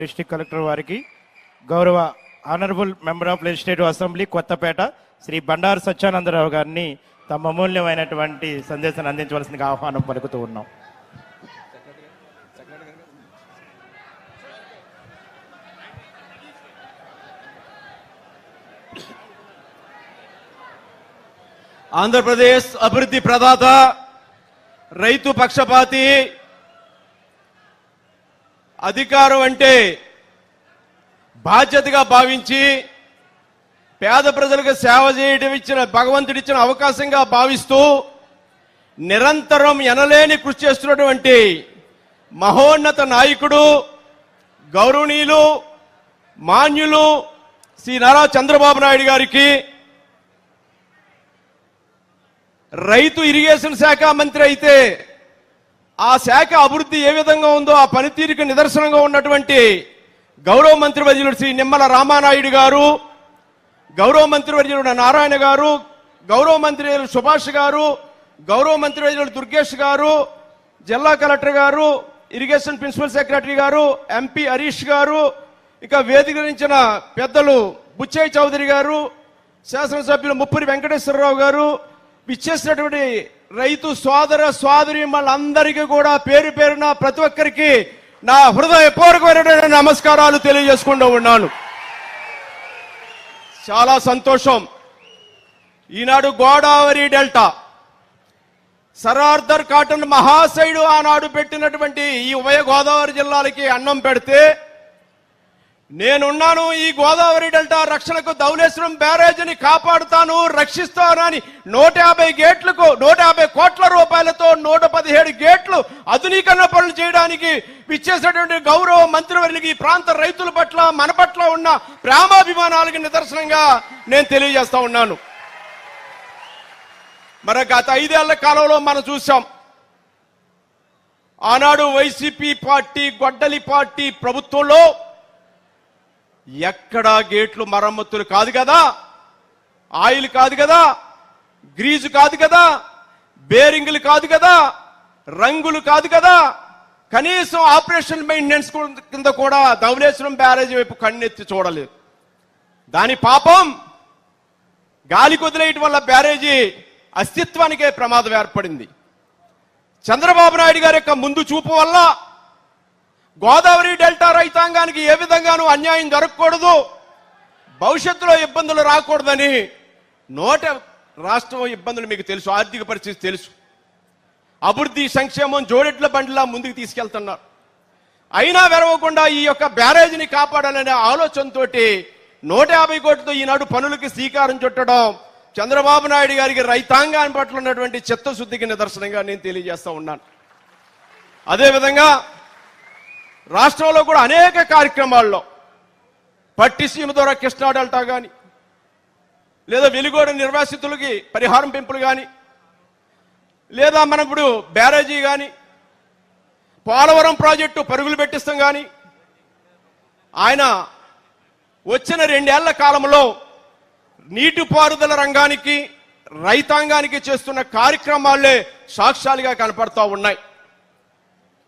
District collector వారికి గౌరవ honourable member of legislative assembly Kothapeta Shri Bandaru Satyanandarao గారిని తమ అమూల్యమైనటువంటి సందేశాన్ని అందించవలసిందిగా ఆహ్వానం పలుకుతూ ఉన్నాం. ఆంధ్రప్రదేశ్ అభివృద్ధి ప్రదాత, రైతు పక్షపాతి, అధికారం అంటే బాధ్యతగా భావించి పేద ప్రజలకు సేవ చేయడం ఇచ్చిన భగవంతుడిచ్చిన అవకాశంగా భావిస్తూ నిరంతరం ఎనలేని కృషి చేస్తున్నటువంటి మహోన్నత నాయకుడు, గౌరవనీయులు, మాన్యులు శ్రీ నారా చంద్రబాబు నాయుడు గారికి రైతు ఇరిగేషన్ శాఖ మంత్రి అయితే ఆ శాఖ అభివృద్ధి ఏ విధంగా ఉందో ఆ పనితీరుకు నిదర్శనంగా ఉన్నటువంటి గౌరవ మంత్రివర్యులు శ్రీ నిమ్మల రామానాయుడు గారు, గౌరవ మంత్రివర్యులు నారాయణ గారు, గౌరవ మంత్రి సుభాష్ గారు, గౌరవ మంత్రివర్యులు దుర్గేష్ గారు, జిల్లా కలెక్టర్ గారు, ఇరిగేషన్ ప్రిన్సిపల్ సెక్రటరీ గారు, ఎంపీ హరీష్ గారు, ఇక వేదికరించిన పెద్దలు బుచ్చయ్య చౌదరి గారు, శాసనసభ్యులు ముప్పూరి వెంకటేశ్వరరావు గారు, ఇచ్చేసినటువంటి రైతు సోదర సోదరి వాళ్ళందరికీ కూడా పేరు పేరున ప్రతి ఒక్కరికి నా హృదయపూర్వకమైనటువంటి నమస్కారాలు తెలియజేసుకుంటూ ఉన్నాను. చాలా సంతోషం. ఈనాడు Godavari delta sir Arthur Cotton మహాశయుడు ఆనాడు పెట్టినటువంటి ఈ ఉభయ గోదావరి జిల్లాలకి అన్నం పెడితే నేనున్నాను, ఈ గోదావరి డెల్టా రక్షణకు ధవళేశ్వరం బ్యారేజీని కాపాడుతాను, రక్షిస్తాను అని 150 కోట్ల రూపాయలతో 117 గేట్లు ఆధునీకరణ పనులు చేయడానికి ఇచ్చేసినటువంటి గౌరవ మంత్రివర్యులకి ఈ ప్రాంత రైతుల పట్ల మన పట్ల ఉన్న ప్రేమాభిమానాలకి నిదర్శనంగా నేను తెలియజేస్తా ఉన్నాను. మరి గత 5 ఏళ్ల కాలంలో మనం చూసాం, ఆనాడు వైసీపీ పార్టీ గొడ్డలి పార్టీ ప్రభుత్వంలో ఎక్కడా గేట్లు మరమ్మతులు కాదు కదా, ఆయిల్ కాదు కదా, గ్రీజు కాదు కదా, బేరింగులు కాదు కదా, రంగులు కాదు కదా, కనీసం ఆపరేషన్ మెయింటెనెన్స్ కింద కూడా ధవళేశ్వరం బ్యారేజీ వైపు కన్నెత్తి చూడలేదు. దాని పాపం గాలి కొదిలేయటం వల్ల బ్యారేజీ అస్తిత్వానికే ప్రమాదం ఏర్పడింది. చంద్రబాబు నాయుడు గారి యొక్క ముందు చూపు వల్ల గోదావరి డెల్టా రైతాంగానికి ఏ విధంగానూ అన్యాయం జరగకూడదు, భవిష్యత్తులో ఇబ్బందులు రాకూడదని రాష్ట్రం ఇబ్బందులు మీకు తెలుసు, ఆర్థిక పరిస్థితి తెలుసు, అభివృద్ధి సంక్షేమం జోడెట్ల బండిలా ముందుకు తీసుకెళ్తున్నారు. అయినా వెరవకుండా ఈ యొక్క బ్యారేజీని కాపాడాలనే ఆలోచనతో 150 కోట్లతో ఈనాడు పనులకి శ్రీకారం చుట్టడం చంద్రబాబు నాయుడు గారికి రైతాంగాన్ని పట్ల ఉన్నటువంటి చిత్తశుద్ధికి నిదర్శనంగా నేను తెలియజేస్తా ఉన్నాను. అదేవిధంగా రాష్ట్రంలో కూడా అనేక కార్యక్రమాల్లో పట్టిసీమ ద్వారా కృష్ణా డెల్టా కానీ, లేదా వెలుగోడ నిర్వాసితులకి పరిహారం పెంపులు కానీ, లేదా మనం ఇప్పుడు బ్యారేజీ కానీ, పోలవరం ప్రాజెక్టు పరుగులు పెట్టిస్తాం కానీ, ఆయన వచ్చిన 2 ఏళ్ల కాలంలో నీటిపారుదల రంగానికి రైతాంగానికి చేస్తున్న కార్యక్రమాలే సాక్ష్యాలుగా కనపడతా ఉన్నాయి.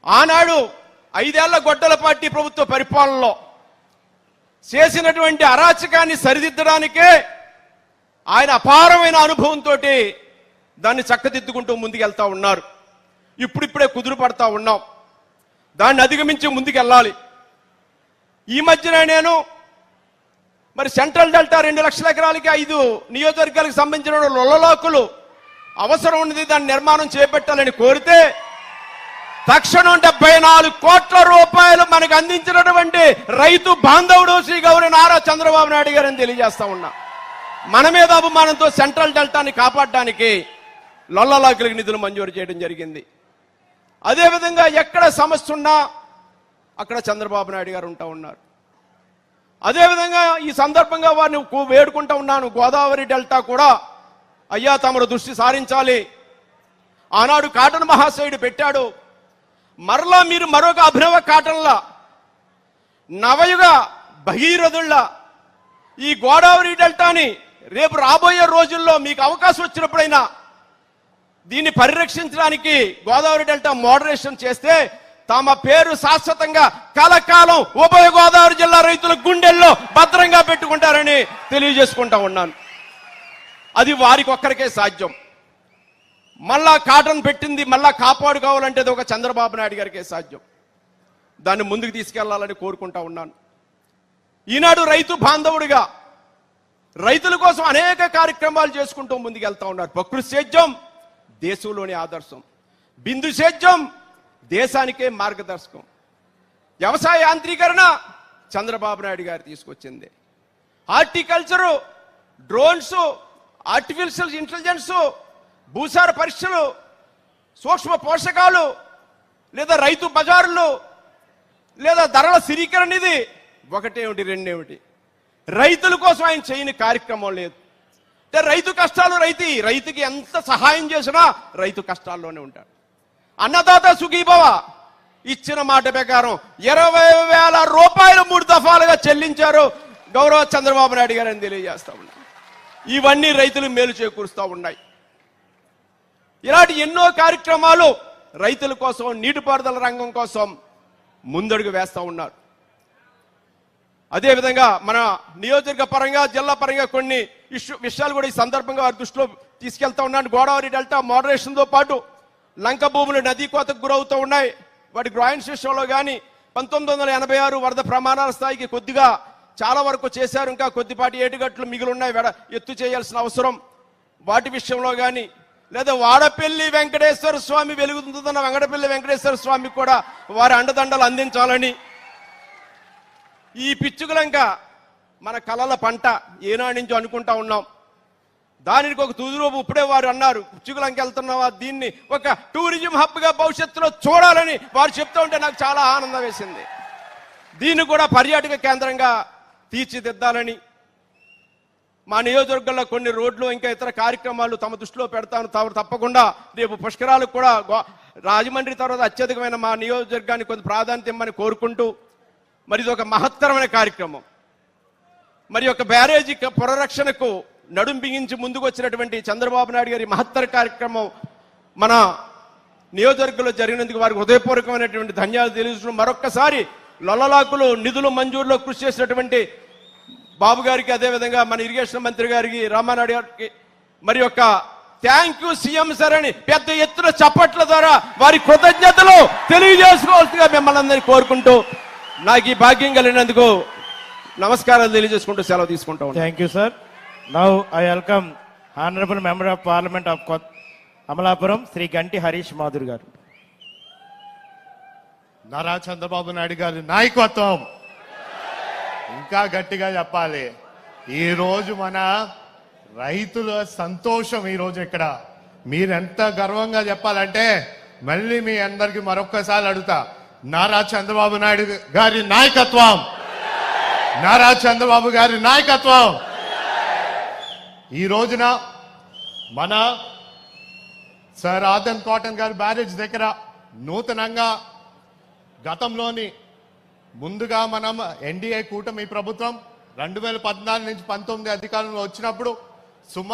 ఆనాడు 5 ఏళ్ల గొడ్డల పార్టీ ప్రభుత్వ పరిపాలనలో చేసినటువంటి అరాచకాన్ని సరిదిద్దడానికే ఆయన అపారమైన అనుభవంతో దాన్ని చక్కదిద్దుకుంటూ ముందుకెళ్తా ఉన్నారు. ఇప్పుడిప్పుడే కుదురు పడతా ఉన్నాం, దాన్ని అధిగమించి ముందుకెళ్ళాలి. ఈ మధ్యన నేను మరి సెంట్రల్ డెల్టా 2 లక్షల ఎకరాలకి 5 నియోజకవర్గాలకు సంబంధించిన లొల్లలాకులు అవసరం ఉన్నది, దాని నిర్మాణం చేపట్టాలని కోరితే తక్షణం 74 కోట్ల రూపాయలు మనకు అందించినటువంటి రైతు బాంధవుడు శ్రీ గౌరవ నారా చంద్రబాబు నాయుడు గారని తెలియజేస్తా ఉన్నా. మన మీద అభిమానంతో సెంట్రల్ డెల్టాని కాపాడడానికి లొల్లలాకులకు నిధులు మంజూరు చేయడం జరిగింది. అదేవిధంగా ఎక్కడ సమస్య ఉన్నా అక్కడ చంద్రబాబు నాయుడు గారు ఉంటా ఉన్నారు. అదేవిధంగా ఈ సందర్భంగా వారిని వేడుకుంటా ఉన్నాను, గోదావరి డెల్టా కూడా అయ్యా తమరు దృష్టి సారించాలి. ఆనాడు కాటన్ మహాశయుడు పెట్టాడు, మరలా మీరు మరొక అభినవ కాటన్లా నవయుగ భగీరథుల్లా ఈ గోదావరి డెల్టాని రేపు రాబోయే రోజుల్లో మీకు అవకాశం వచ్చినప్పుడైనా దీన్ని పరిరక్షించడానికి గోదావరి డెల్టా మోడరేషన్ చేస్తే తమ పేరు శాశ్వతంగా కలకాలం ఉభయ గోదావరి జిల్లా రైతుల గుండెల్లో భద్రంగా పెట్టుకుంటారని తెలియజేసుకుంటా ఉన్నాను. అది వారికి ఒక్కరికే సాధ్యం. మళ్ళా కాటన్ పెట్టింది మళ్ళా కాపాడుకోవాలంటే అది ఒక చంద్రబాబు నాయుడు గారికే సాధ్యం. దాన్ని ముందుకు తీసుకెళ్లాలని కోరుకుంటా ఉన్నాను. ఈనాడు రైతు బాంధవుడిగా రైతుల కోసం అనేక కార్యక్రమాలు చేసుకుంటూ ముందుకు వెళ్తా ఉన్నారు. ప్రకృతి సేద్యం దేశంలోని ఆదర్శం, బిందు సేద్యం దేశానికే మార్గదర్శకం, వ్యవసాయ యాంత్రీకరణ చంద్రబాబు నాయుడు గారు తీసుకొచ్చింది, హార్టికల్చరు, డ్రోన్స్, ఆర్టిఫిషియల్ ఇంటెలిజెన్స్, భూసార పరీక్షలు, సూక్ష్మ పోషకాలు, లేదా రైతు బజారులు, లేదా ధరల స్థిరీకరణ నిధి, ఒకటేమిటి రెండేమిటి, రైతుల కోసం ఆయన చేయని కార్యక్రమం లేదు. అంటే రైతు కష్టాలు రైతుకి ఎంత సహాయం చేసినా రైతు కష్టాల్లోనే ఉంటాడు. అన్నదాత సుఖీభవ ఇచ్చిన మాట ప్రకారం 20,000 రూపాయలు 3 దఫాలుగా చెల్లించారు గౌరవ చంద్రబాబు నాయుడు గారు అని తెలియజేస్తా ఉన్నారు. ఇవన్నీ రైతులు మేలు చేకూరుస్తూ ఉన్నాయి. ఇలాంటి ఎన్నో కార్యక్రమాలు రైతుల కోసం, నీటిపారుదల రంగం కోసం ముందడుగు వేస్తా ఉన్నారు. అదేవిధంగా మన నియోజకవర్గ పరంగా, జిల్లా పరంగా కొన్ని విషయాలు కూడా ఈ సందర్భంగా వారి దృష్టిలో తీసుకెళ్తా ఉన్నాను. గోదావరి డెల్టా మోడరేషన్తో పాటు లంక భూములు నదీ కోతకు గురవుతూ ఉన్నాయి. వాటి గ్రాయింట్స్ విషయంలో కానీ 1986 వరద ప్రమాణాల స్థాయికి కొద్దిగా చాలా వరకు చేశారు. ఇంకా కొద్దిపాటి ఏటుగట్లు మిగిలిన్నాయి, ఎత్తు చేయాల్సిన అవసరం. వాటి విషయంలో కానీ, లేదా వాడపల్లి వెంకటేశ్వర స్వామి వెలుగుతున్న వెంకటపల్లి వెంకటేశ్వర స్వామికి కూడా వారి అండదండలు అందించాలని, ఈ పిచ్చుకలంక మన కళల పంట ఏనాటి నుంచో అనుకుంటా ఉన్నాం. దానికి ఒక తుదిరూపు ఇప్పుడే వారు అన్నారు, పిచ్చుకలంక వెళ్తున్నావా, దీన్ని ఒక టూరిజం హబ్గా భవిష్యత్తులో చూడాలని వారు చెప్తూ ఉంటే నాకు చాలా ఆనందం వేసింది. దీన్ని కూడా పర్యాటక కేంద్రంగా తీర్చిదిద్దాలని, మా నియోజకవర్గంలో కొన్ని రోడ్లు ఇంకా ఇతర కార్యక్రమాలు తమ దృష్టిలో పెడతాను. తప్పకుండా రేపు పుష్కరాలకు కూడా రాజమండ్రి తర్వాత అత్యధికమైన మా నియోజకవర్గానికి కొంత ప్రాధాన్యత ఇవ్వమని కోరుకుంటూ, మరి ఇది ఒక మహత్తరమైన కార్యక్రమం. మరి ఒక బ్యారేజీ పునరక్షణకు నడుం బిగించి ముందుకు వచ్చినటువంటి చంద్రబాబు నాయుడు గారి మహత్తర కార్యక్రమం మన నియోజకవర్గంలో జరిగినందుకు వారికి హృదయపూర్వకమైనటువంటి ధన్యవాదాలు తెలియజేస్తున్నాం. మరొక్కసారి లొల్లలాకులు నిధులు మంజూరులో కృషి చేసినటువంటి బాబు గారికి, అదేవిధంగా మన ఇరిగేషన్ మంత్రి గారికి, రామానాయుడు గారికి మరి యొక్క థ్యాంక్ యూ సీఎం సార్ అని పెద్ద ఎత్తున చప్పట్ల ద్వారా వారి కృతజ్ఞతలు తెలియజేసుకోవాల్సిందిగా మిమ్మల్ని అందరినీ కోరుకుంటూ, నాకు ఈ భాగ్యం కలిగినందుకు నమస్కారాలు తెలియజేసుకుంటూ సెలవు తీసుకుంటా ఉన్నాను. Thank you sir. Now I welcome honourable member of parliament of Amalapuram Shri Ganti Harish Madhur గారు. నారా చంద్రబాబు నాయుడు గారి నాయకత్వం ఇంకా గట్టిగా చెప్పాలి. ఈ రోజు మన రైతుల సంతోషం, ఈ రోజు ఇక్కడ మీరెంత గర్వంగా చెప్పాలంటే, మళ్ళీ మీ అందరికి మరొక్కసారి అడుగుతా, నారా చంద్రబాబు నాయుడు గారి నాయకత్వం, నారా చంద్రబాబు గారి నాయకత్వం. ఈ రోజున మన సర్ ఆదం కాటన్ గారి బ్యారేజ్ దగ్గర నూతనంగా గతంలోని ముందుగా మనం ఎన్డీఏ కూటమి ప్రభుత్వం 2014 నుంచి 19 అధికారంలో వచ్చినప్పుడు సుమారు